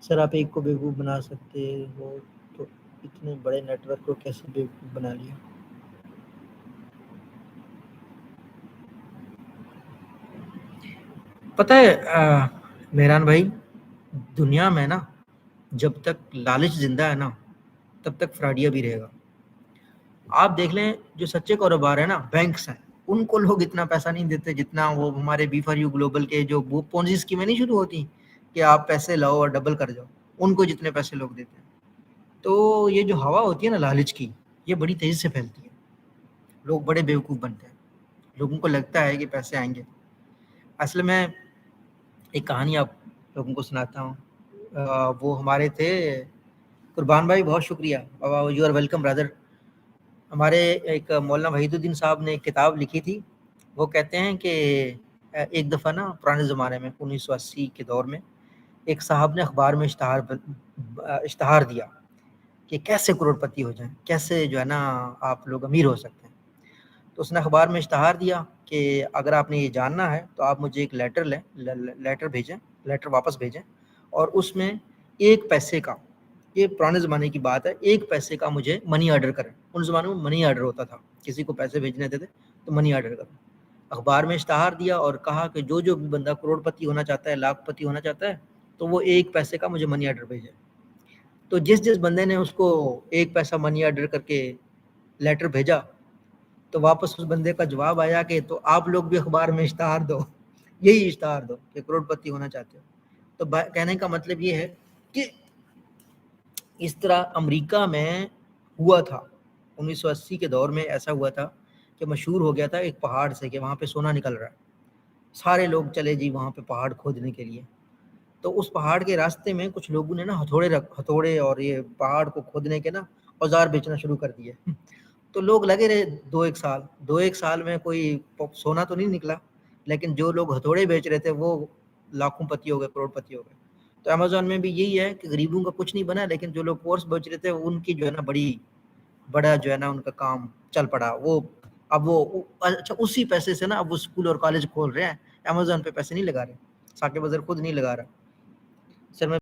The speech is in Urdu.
سر آپ ایک کو بیوقوف بنا سکتے ہو تو اتنے بڑے نیٹ ورک کو کیسے بیوقوف بنا لیا؟ پتہ ہے مہران بھائی، دنیا میں نا جب تک لالچ زندہ ہے نا تب تک فراڈیا بھی رہے گا. آپ دیکھ لیں جو سچے کاروبار ہیں نا، بینکس ہیں، ان کو لوگ اتنا پیسہ نہیں دیتے جتنا وہ ہمارے بی فار یو گلوبل کے جو پونزی اسکیمیں نہیں شروع ہوتی کہ آپ پیسے لاؤ اور ڈبل کر جاؤ، ان کو جتنے پیسے لوگ دیتے ہیں. تو یہ جو ہوا ہوتی ہے نا لالچ کی، یہ بڑی تیزی سے پھیلتی ہے. لوگ بڑے بیوقوف بنتے ہیں، لوگوں کو لگتا ہے کہ پیسے آئیں گے. اصل میں ایک کہانی آپ لوگوں کو سناتا ہوں. وہ ہمارے تھے قربان بھائی، بہت شکریہ، یو آر ویلکم برادر. ہمارے ایک مولانا وحید الدین صاحب نے ایک کتاب لکھی تھی. وہ کہتے ہیں کہ ایک دفعہ نا پرانے زمانے میں 1980 کے دور میں ایک صاحب نے اخبار میں اشتہار دیا کہ کیسے کروڑ پتی ہو جائیں، کیسے جو ہے نا آپ لوگ امیر ہو سکتے ہیں. تو اس نے اخبار میں اشتہار دیا کہ اگر آپ نے یہ جاننا ہے تو آپ مجھے ایک لیٹر بھیجیں، لیٹر واپس بھیجیں، اور اس میں 1 پیسے کا، یہ پرانے زمانے کی بات ہے، 1 پیسے کا مجھے منی آرڈر کریں. ان زمانوں میں منی آرڈر ہوتا تھا، کسی کو پیسے بھیجنے تھے تو منی آرڈر کریں. اخبار میں اشتہار دیا اور کہا کہ جو بھی بندہ کروڑ پتی ہونا چاہتا ہے، لاکھ پتی ہونا چاہتا ہے، تو وہ 1 پیسے کا مجھے منی آرڈر بھیجے. تو جس بندے نے اس کو 1 پیسہ منی آرڈر کر کے لیٹر بھیجا، تو واپس اس بندے کا جواب آیا کہ تو آپ لوگ بھی اخبار میں اشتہار دو، یہی اشتہار دو کہ کروڑ پتی ہونا چاہتے ہو. تو کہنے کا مطلب یہ ہے کہ اس طرح امریکہ میں ہوا تھا 1980 کے دور میں. ایسا ہوا تھا کہ مشہور ہو گیا تھا ایک پہاڑ سے کہ وہاں پہ سونا نکل رہا ہے. سارے لوگ چلے جی وہاں پہ پہاڑ کھودنے کے لیے. تو اس پہاڑ کے راستے میں کچھ لوگوں نے نا ہتھوڑے اور یہ پہاڑ کو کھودنے کے نا اوزار بیچنا شروع کر دیے. تو لوگ لگے رہے 2 ایک سال میں کوئی سونا تو نہیں نکلا، لیکن جو لوگ ہتھوڑے بیچ رہے تھے وہ لاکھوں پتی ہو گئے، کروڑ پتی ہو گئے. تو امیزون میں بھی یہی ہے کہ غریبوں کا کچھ نہیں بنا، لیکن جو لوگ کورس بیچ رہے تھے ان کی جو ہے نا بڑا جو ہے نا ان کا کام چل پڑا. اب وہ اچھا اسی پیسے سے نا اب وہ اسکول اور کالج کھول رہے ہیں. امیزون پہ پیسے نہیں لگا رہے، ثاقب اظہر خود نہیں لگا رہا. سر میں